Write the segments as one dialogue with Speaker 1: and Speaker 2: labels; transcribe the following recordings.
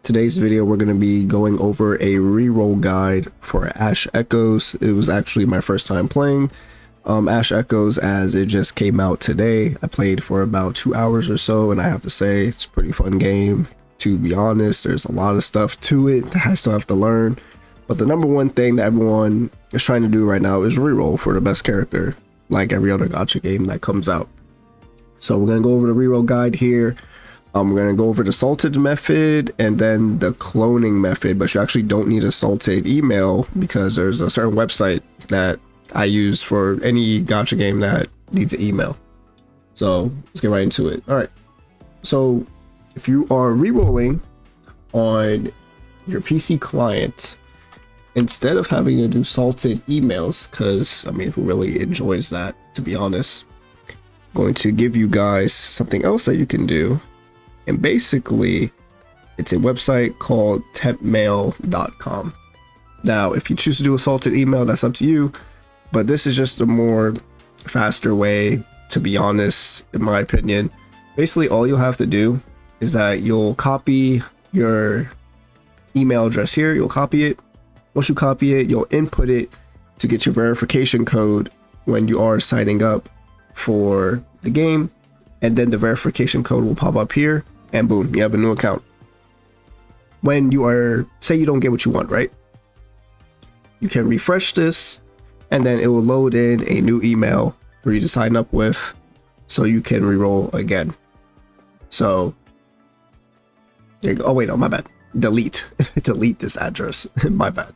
Speaker 1: Today's video, we're going to be going over a reroll guide for Ash Echoes. It was actually my first time playing Ash Echoes, as it just came out today. I played for about 2 hours or so, and I have to say it's a pretty fun game. To be honest, there's a lot of stuff to it that I still have to learn. But the number one thing that everyone is trying to do right now is reroll for the best character, like every other gacha game that comes out. So we're going to go over the reroll guide here. We're going to go over the salted method and then the cloning method, but you actually don't need a salted email because there's a certain website that I use for any gacha game that needs an email. So let's get right into it. All right. So if you are rerolling on your PC client, instead of having to do salted emails, because I mean, who really enjoys that, to be honest, I'm going to give you guys something else that you can do. And basically, it's a website called tempmail.com. Now, if you choose to do a salted email, that's up to you. But this is just a more faster way, to be honest, in my opinion. Basically, all you'll have to do is that you'll copy your email address here. You'll copy it. Once you copy it, you'll input it to get your verification code when you are signing up for the game. And then the verification code will pop up here. And boom, you have a new account. When you are, say you don't get what you want, right? You can refresh this and then it will load in a new email for you to sign up with so you can reroll again. So, there you go. Oh wait, no, my bad. Delete. Delete this address. My bad.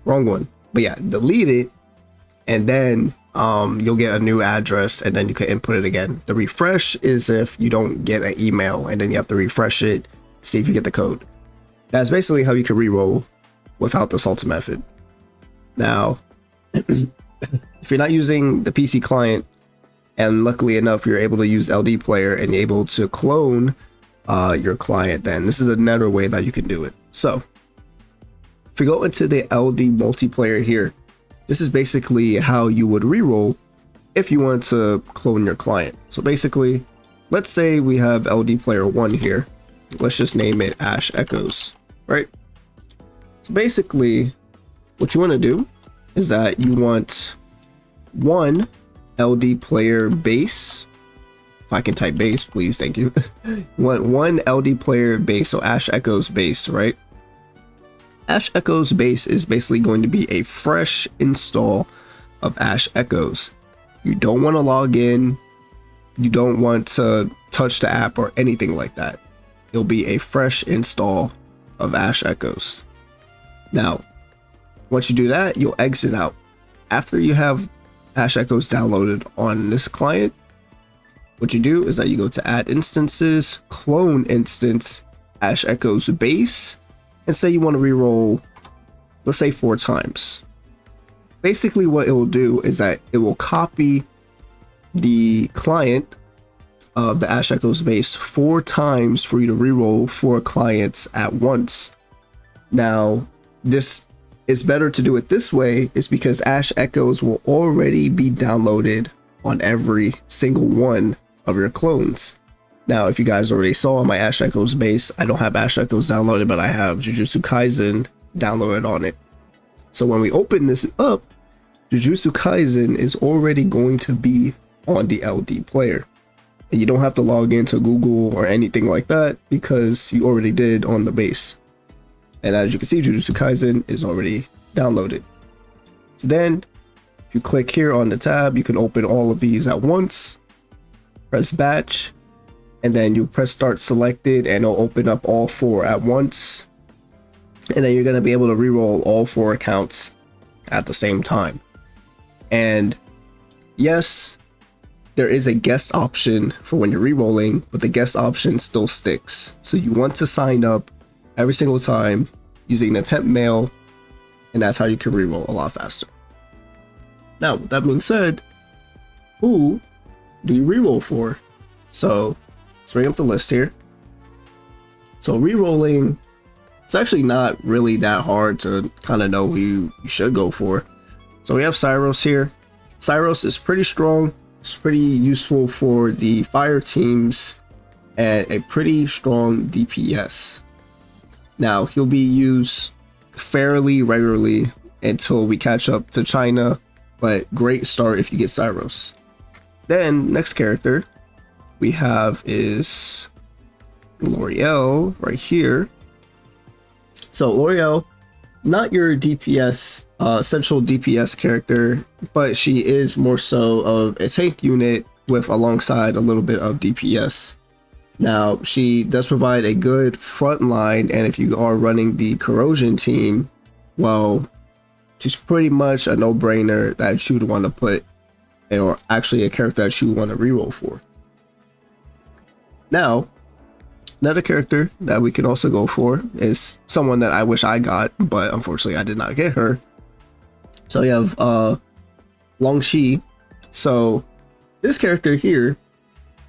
Speaker 1: Wrong one. But yeah, delete it and then you'll get a new address and then you can input it again. The refresh is if you don't get an email and then you have to refresh it, see if you get the code. That's basically how you can reroll without the salted method. Now, if you're not using the PC client, and luckily enough you're able to use LD player and you're able to clone your client, then this is another way that you can do it. So if we go into the LD multiplayer here, this is basically how you would reroll if you want to clone your client. So basically, let's say we have LD player 1 here. Let's just name it Ash Echoes, right? So basically, what you want to do is that you want one LD player base. If I can type base, please, thank you. You want one LD player base, so Ash Echoes base, right? Ash Echoes base is basically going to be a fresh install of Ash Echoes. You don't want to log in. You don't want to touch the app or anything like that. It'll be a fresh install of Ash Echoes. Now, once you do that, you'll exit out. After you have Ash Echoes downloaded on this client, what you do is that you go to add instances, clone instance, Ash Echoes base, and say you want to reroll, let's say 4 times. Basically what it will do is that it will copy the client of the Ash Echoes base 4 times for you to reroll 4 clients at once. Now, this is better to do it this way is because Ash Echoes will already be downloaded on every single one of your clones. Now, if you guys already saw my Ash Echoes base, I don't have Ash Echoes downloaded, but I have Jujutsu Kaisen downloaded on it. So when we open this up, Jujutsu Kaisen is already going to be on the LD player. And you don't have to log into Google or anything like that because you already did on the base. And as you can see, Jujutsu Kaisen is already downloaded. So then, if you click here on the tab, you can open all of these at once. Press batch. And then you press start selected and it'll open up all 4 at once. And then you're going to be able to reroll all 4 accounts at the same time. And yes, there is a guest option for when you're rerolling, but the guest option still sticks. So you want to sign up every single time using the temp mail, and that's how you can reroll a lot faster. Now, with that being said, who do you reroll for? So let's bring up the list here. So rerolling, it's actually not really that hard to kind of know who you should go for. So we have Cyros here. Cyros is pretty strong. It's pretty useful for the fire teams and a pretty strong DPS. Now, he'll be used fairly regularly until we catch up to China, but great start if you get Cyros. Then, next character we have is L'Oreal right here. So L'Oreal, not your DPS, central DPS character, but she is more so of a tank unit with alongside a little bit of DPS. Now, she does provide a good front line, and if you are running the corrosion team, well, she's pretty much a no-brainer that you would want to put, or actually a character that you would want to reroll for. Now, another character that we can also go for is someone that I wish I got, but unfortunately I did not get her. So you have Long Shi. So this character here,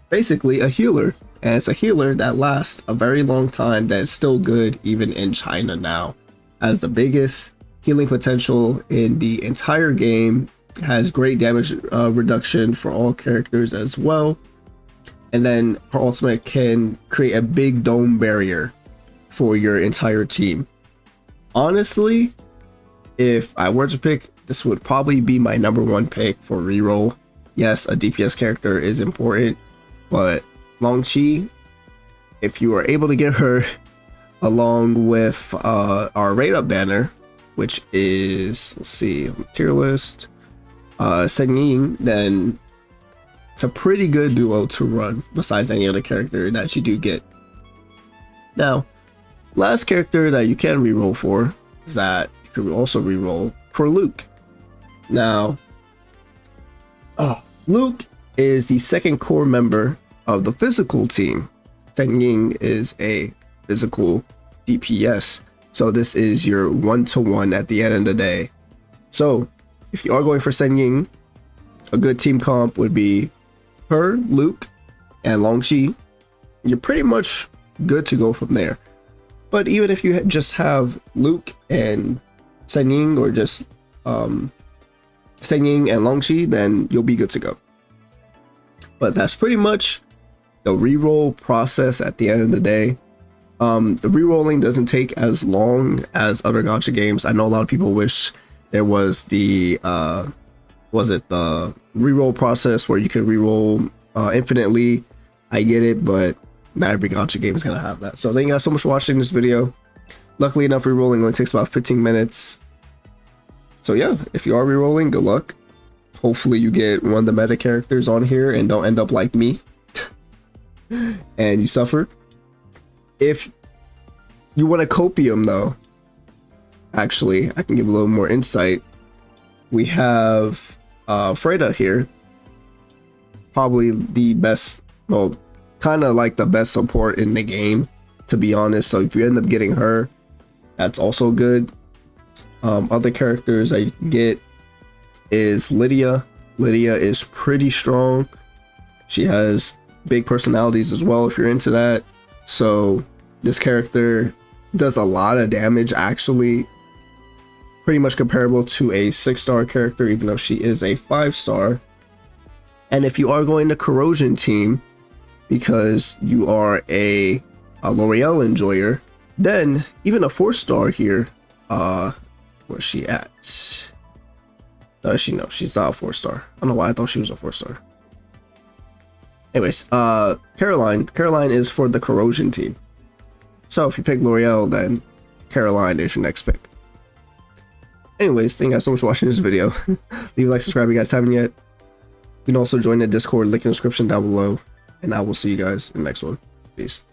Speaker 1: basically a healer, and it's a healer that lasts a very long time, that is still good even in China now. Has the biggest healing potential in the entire game, has great damage reduction for all characters as well. And then her ultimate can create a big dome barrier for your entire team. Honestly, if I were to pick, this would probably be my #1 pick for reroll. Yes, a DPS character is important, but Long Shi, if you are able to get her along with our rate up banner, which is, let's see, tier list, Sen Ying, then it's a pretty good duo to run besides any other character that you do get. Now, last character that you can reroll for is that you could also reroll for Luke. Now, Luke is the second core member of the physical team. Sen Ying is a physical DPS, so this is your 1-to-1 at the end of the day. So, if you are going for Sen Ying, a good team comp would be her, Luke, and Long Shi. You're pretty much good to go from there. But even if you just have Luke and Sen Ying, or just Sen Ying and Long Shi, then you'll be good to go. But that's pretty much the reroll process at the end of the day. The rerolling doesn't take as long as other gacha games. I know a lot of people wish there was the the reroll process where you could reroll infinitely. I get it, but not every gacha game is gonna have that. So thank you guys so much for watching this video. Luckily enough, rerolling only takes about 15 minutes. So yeah, if you are rerolling, good luck. Hopefully you get one of the meta characters on here and don't end up like me and you suffer. If you want a copium though, actually I can give a little more insight. We have Freda here, probably the best, well, kind of like the best support in the game, to be honest. So if you end up getting her, that's also good. Other characters that you can get is Lydia. Lydia is pretty strong. She has big personalities as well if you're into that. So this character does a lot of damage, actually pretty much comparable to a 6-star character, even though she is a 5-star. And if you are going to corrosion team because you are a L'Oreal enjoyer, then even a 4-star here, where's she at? She's not a 4-star. I don't know why I thought she was a 4-star. Anyways, Caroline is for the corrosion team. So if you pick L'Oreal, then Caroline is your next pick. Anyways, thank you guys so much for watching this video. Leave a like, subscribe if you guys haven't yet. You can also join the Discord, link in the description down below. And I will see you guys in the next one. Peace.